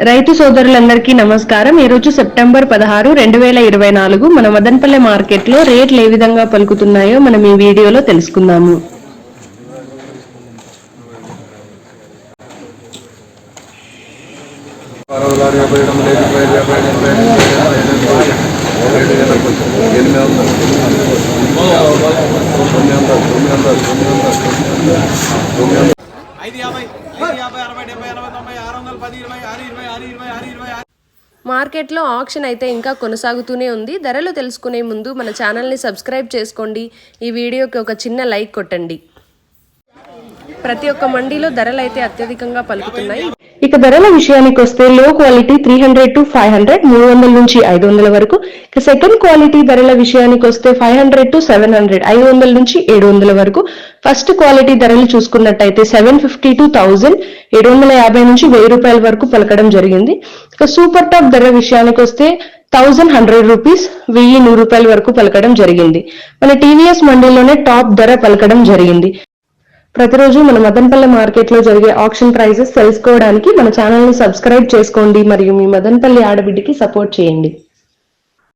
రైతు సోదరులందరికీ నమస్కారం. ఈ రోజు సెప్టెంబర్ 16, 2024 మన మదనపల్లె మార్కెట్ లో రేట్లు ఏ విధంగా పలుకుతున్నాయో మనం ఈ వీడియోలో తెలుసుకుందాము. మార్కెట్లో ఆక్షన్ అయితే ఇంకా కొనసాగుతూనే ఉంది. ధరలు తెలుసుకునే ముందు మన ఛానల్ని సబ్స్క్రైబ్ చేసుకోండి. ఈ వీడియోకి ఒక చిన్న లైక్ కొట్టండి. ప్రతి ఒక్క మండీలో ధరలు అయితే అత్యధికంగా పలుకుతున్నాయి. ఇక ధరల విషయానికి వస్తే లో క్వాలిటీ 300 to 500, 300 నుంచి 500 వరకు. ఇక సెకండ్ క్వాలిటీ ధరల విషయానికి వస్తే 500 to 700, 500 నుంచి 700 వరకు. ఫస్ట్ క్వాలిటీ ధరలు చూసుకున్నట్టయితే 750 to 1000, 750 నుంచి 1000 రూపాయల వరకు పలకడం జరిగింది. ఇక సూపర్ టాప్ ధర విషయానికి వస్తే 1100 రూపీస్, 1100 రూపాయల వరకు పలకడం జరిగింది. మన టీవీఎస్ మండీలోనే టాప్ ధర పలకడం జరిగింది. ప్రతిరోజు మన మదనపల్లె మార్కెట్ లో జరిగే ఆక్షన్ ప్రైజెస్ తెలుసుకోవడానికి మన ఛానల్ ని సబ్స్క్రైబ్ చేసుకోండి మరియు మీ మదనపల్లి ఆడబిడ్డకి సపోర్ట్ చేయండి.